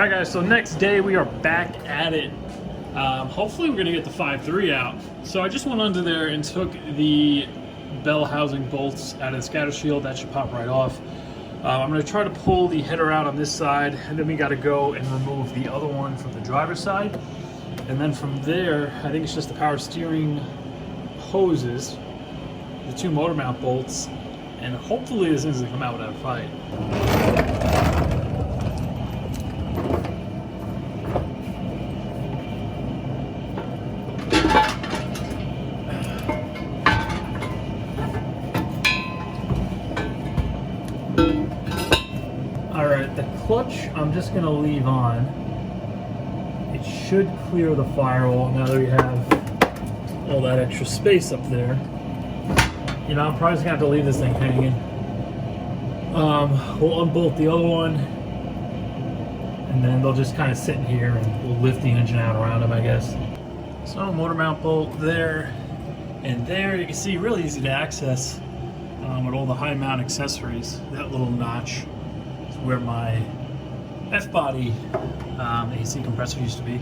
Alright guys, so next day we are back at it. Hopefully we're going to get the 5.3 out. So I just went under there and took the bell housing bolts out of the scatter shield. That should pop right off. I'm going to try to pull the header out on this side, and then we got to go and remove the other one from the driver's side. And then from there, I think it's just the power steering hoses, the two motor mount bolts, and hopefully this isn't come out without a fight. Alright, the clutch I'm just going to leave on. It should clear the firewall now that we have all that extra space up there. You know, I'm probably just going to have to leave this thing hanging. We'll unbolt the other one, and then they'll just kind of sit in here and we'll lift the engine out around them, I guess. So, motor mount bolt there and there. You can see really easy to access with all the high mount accessories. That little notch is where my F-body AC compressor used to be.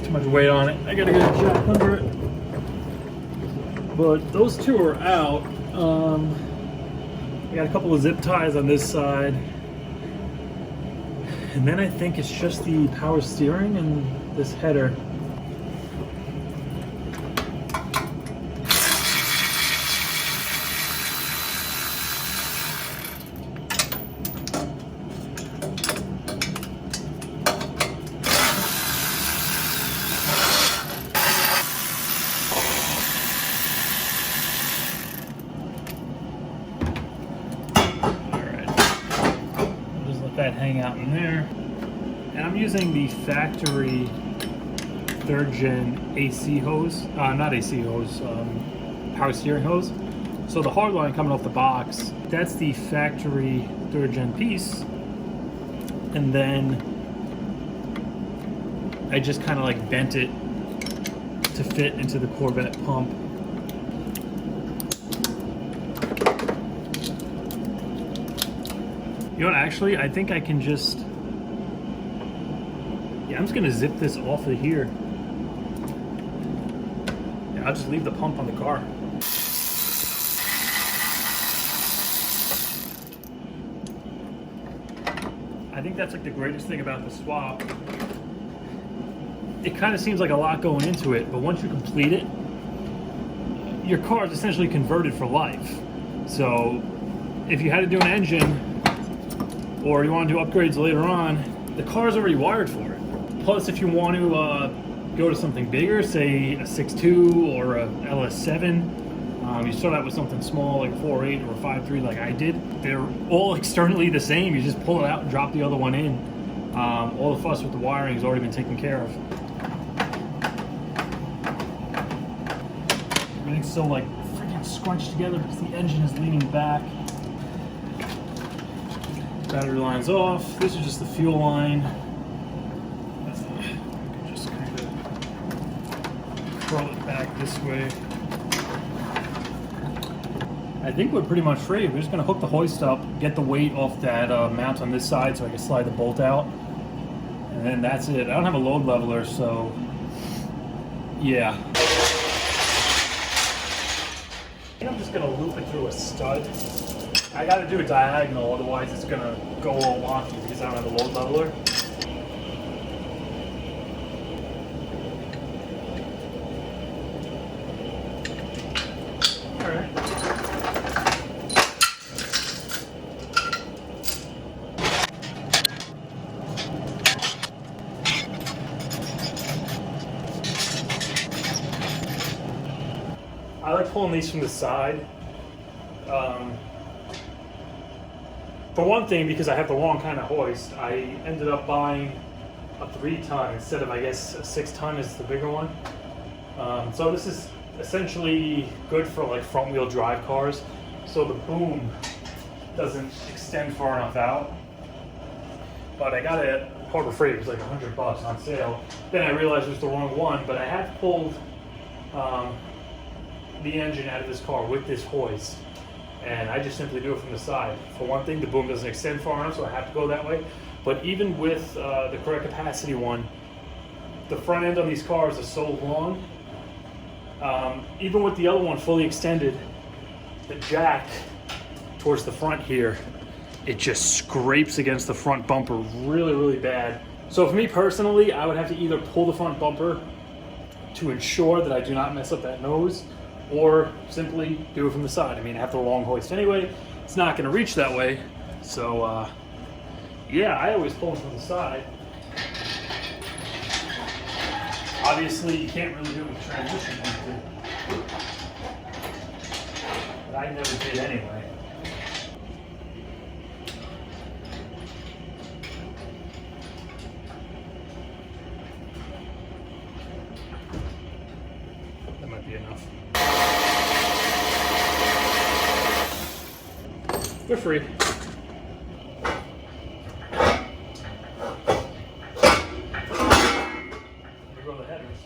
Too much weight on it. I gotta get a jack under it. But those two are out. I got a couple of zip ties on this side. And then I think it's just the power steering and this header. That hang out in there, and I'm using the factory 3rd gen AC hose, not AC hose, power steering hose. So the hard line coming off the box, that's the factory 3rd gen piece, and then I just kind of like bent it to fit into the Corvette pump. You know what, actually, I think I can just... Yeah, I'm just going to zip this off of here. Yeah, I'll just leave the pump on the car. I think that's like the greatest thing about the swap. It kind of seems like a lot going into it, but once you complete it, your car is essentially converted for life. So, if you had to do an engine, or you want to do upgrades later on, the car's already wired for it. Plus, if you want to go to something bigger, say a 6.2 or a LS7, you start out with something small like a 4.8 or a 5.3 like I did. They're all externally the same. You just pull it out and drop the other one in. All the fuss with the wiring has already been taken care of. Everything's so like freaking scrunched together because the engine is leaning back. Battery line's off. This is just the fuel line. I can just kind of curl it back this way. I think we're pretty much ready. We're just going to hook the hoist up, get the weight off that mount on this side so I can slide the bolt out. And then that's it. I don't have a load leveler, so yeah. I think I'm just going to loop it through a stud. I gotta do a diagonal, otherwise it's gonna go all wonky because I don't have a load leveler. Alright. I like pulling these from the side. For one thing, because I have the wrong kind of hoist, I ended up buying a 3-ton instead of, I guess, a 6-ton is the bigger one. So this is essentially good for like front wheel drive cars. So the boom doesn't extend far enough out. But I got it at Harbor Freight. It was like $100 on sale. Then I realized it was the wrong one, but I had pulled the engine out of this car with this hoist. And I just simply do it from the side. For one thing, the boom doesn't extend far enough, so I have to go that way. But even with the correct capacity one, the front end on these cars is so long. Even with the other one fully extended, the jack towards the front here, it just scrapes against the front bumper really, really bad. So for me personally, I would have to either pull the front bumper to ensure that I do not mess up that nose, or simply do it from the side. I mean, I have the long hoist anyway. It's not gonna reach that way. So yeah, I always pull it from the side. Obviously, you can't really do it with transmission, but I never did anyway. That might be enough. They're free. There go the headers.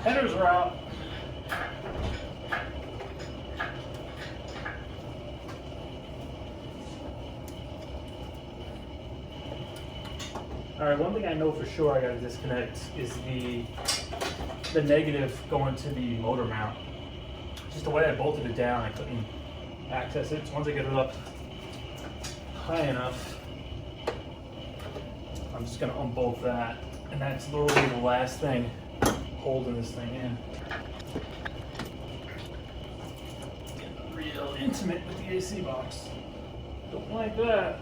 Headers are out. All right, one thing I know for sure I gotta disconnect is the negative going to the motor mount. Just the way I bolted it down, I couldn't access it. So once I get it up high enough, I'm just gonna unbolt that. And that's literally the last thing holding this thing in. Getting real intimate with the AC box. Don't like that.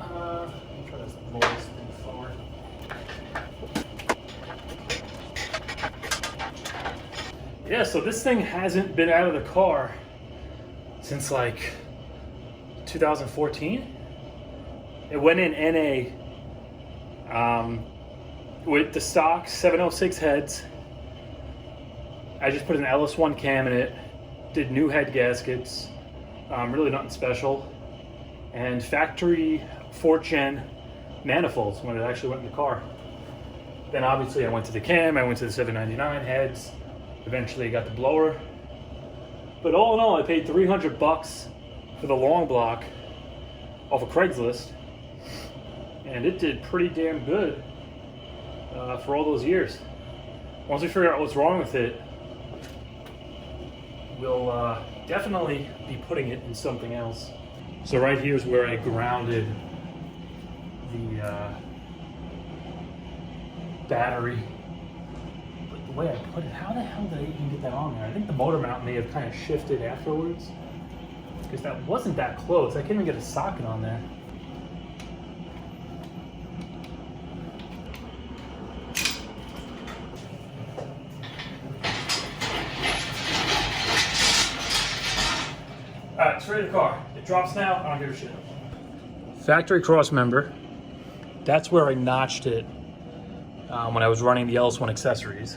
Alright, let me try to roll this thing forward. Yeah, so this thing hasn't been out of the car since like 2014. It went in NA with the stock 706 heads. I just put an LS1 cam in it, did new head gaskets, really nothing special, and factory 4th gen manifolds when it actually went in the car. Then obviously I went to the cam, I went to the 799 heads. Eventually got the blower. But all in all, I paid $300 for the long block off of Craigslist. And it did pretty damn good for all those years. Once we figure out what's wrong with it, we'll definitely be putting it in something else. So right here is where I grounded the battery. The way I put it, how the hell did I even get that on there? I think the motor mount may have kind of shifted afterwards, because that wasn't that close. I couldn't even get a socket on there. All right, it's ready to car. It drops now, I don't give a shit. Factory cross member. That's where I notched it when I was running the LS1 accessories.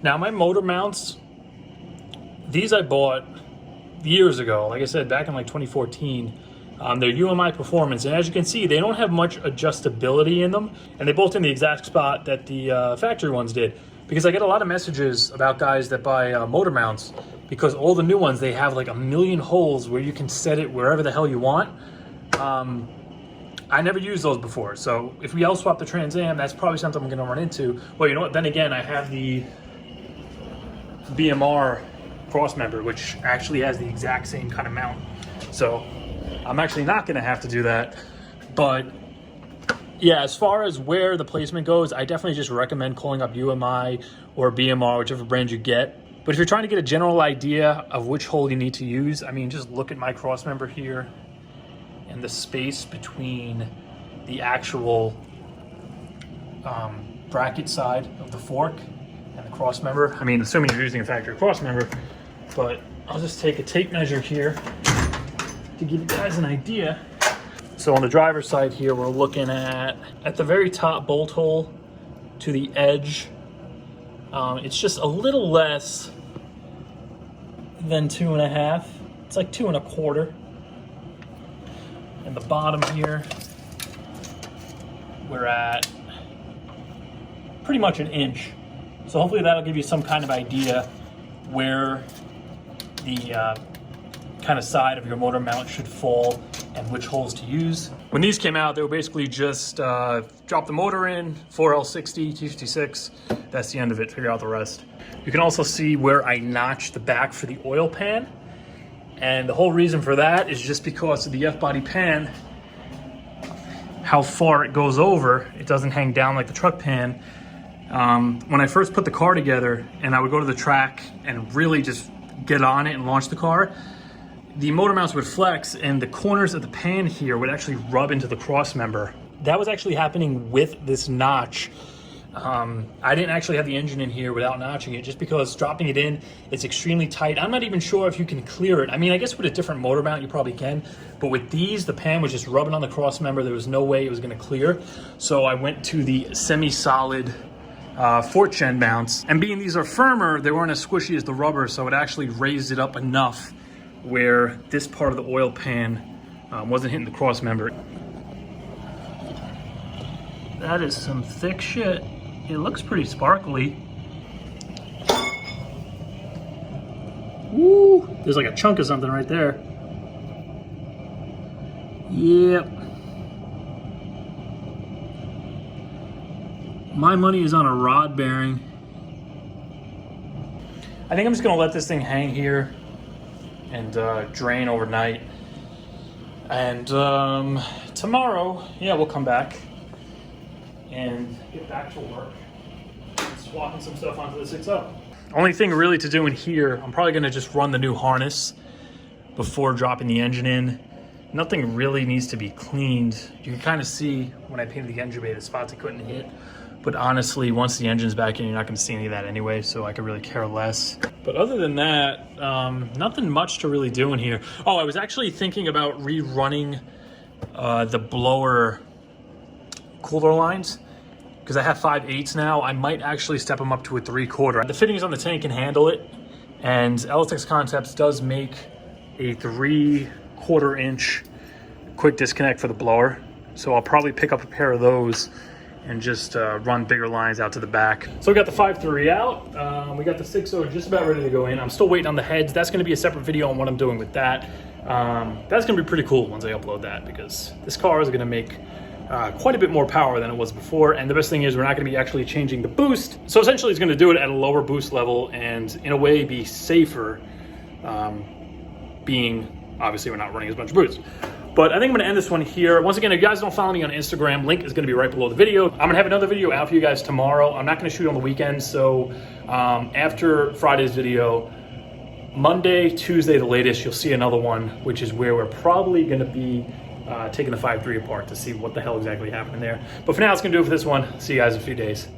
Now my motor mounts, these I bought years ago, like I said, back in like 2014. They're UMI Performance, and as you can see, they don't have much adjustability in them, and they bolt in the exact spot that the factory ones did. because I get a lot of messages about guys that buy motor mounts, because all the new ones, they have like a million holes where you can set it wherever the hell you want. I never used those before, so if we L-swap the Trans Am, that's probably something I'm going to run into. Well, you know what? Then again, I have the BMR crossmember, which actually has the exact same kind of mount. So I'm actually not going to have to do that. But yeah, as far as where the placement goes, I definitely just recommend calling up UMI or BMR, whichever brand you get. But if you're trying to get a general idea of which hole you need to use, I mean, just look at my crossmember here and the space between the actual bracket side of the fork and the crossmember. I mean, assuming you're using a factory crossmember, but I'll just take a tape measure here to give you guys an idea. So on the driver's side here, we're looking at the very top bolt hole to the edge. It's just a little less than 2.5. It's like 2 1/4. And the bottom here, we're at pretty much 1 inch. So hopefully that'll give you some kind of idea where the kind of side of your motor mount should fall and which holes to use. When these came out, they were basically just drop the motor in, 4L60, T56, that's the end of it, figure out the rest. You can also see where I notched the back for the oil pan. And the whole reason for that is just because of the F-body pan, how far it goes over. It doesn't hang down like the truck pan. When I first put the car together and I would go to the track and really just get on it and launch the car, the motor mounts would flex and the corners of the pan here would actually rub into the cross member. That was actually happening with this notch. I didn't actually have the engine in here without notching it, just because dropping it in, it's extremely tight. I'm not even sure if you can clear it. I mean, I guess with a different motor mount, you probably can, but with these, the pan was just rubbing on the cross member. There was no way it was gonna clear. So I went to the semi-solid 4th gen mounts, and being these are firmer, they weren't as squishy as the rubber, so it actually raised it up enough where this part of the oil pan wasn't hitting the cross member. That is some thick shit. It looks pretty sparkly. Woo! There's like a chunk of something right there. Yep. My money is on a rod bearing. I think I'm just gonna let this thing hang here and drain overnight. And tomorrow, yeah, we'll come back and get back to work, swapping some stuff onto the 6.0. Only thing really to do in here, I'm probably gonna just run the new harness before dropping the engine in. Nothing really needs to be cleaned. You can kind of see when I painted the engine bay, the spots I couldn't hit. But honestly, once the engine's back in, you're not gonna see any of that anyway, so I could really care less. But other than that, nothing much to really do in here. Oh, I was actually thinking about rerunning the blower cooler lines, because I have 5/8 now. I might actually step them up to a 3/4. The fittings on the tank can handle it, and LSX Concepts does make a 3/4 inch quick disconnect for the blower. So I'll probably pick up a pair of those and just run bigger lines out to the back. So we got the 5.3 out. We got the 6.0 just about ready to go in. I'm still waiting on the heads. That's gonna be a separate video on what I'm doing with that. That's gonna be pretty cool once I upload that, because this car is gonna make quite a bit more power than it was before. And the best thing is we're not gonna be actually changing the boost. So essentially it's gonna do it at a lower boost level and in a way be safer, being obviously we're not running as much boost. But I think I'm gonna end this one here. Once again, if you guys don't follow me on Instagram, link is gonna be right below the video. I'm gonna have another video out for you guys tomorrow. I'm not gonna shoot on the weekend, so after Friday's video, Monday, Tuesday, the latest, you'll see another one, which is where we're probably gonna be taking the 5.3 apart to see what the hell exactly happened there. But for now, it's gonna do it for this one. See you guys in a few days.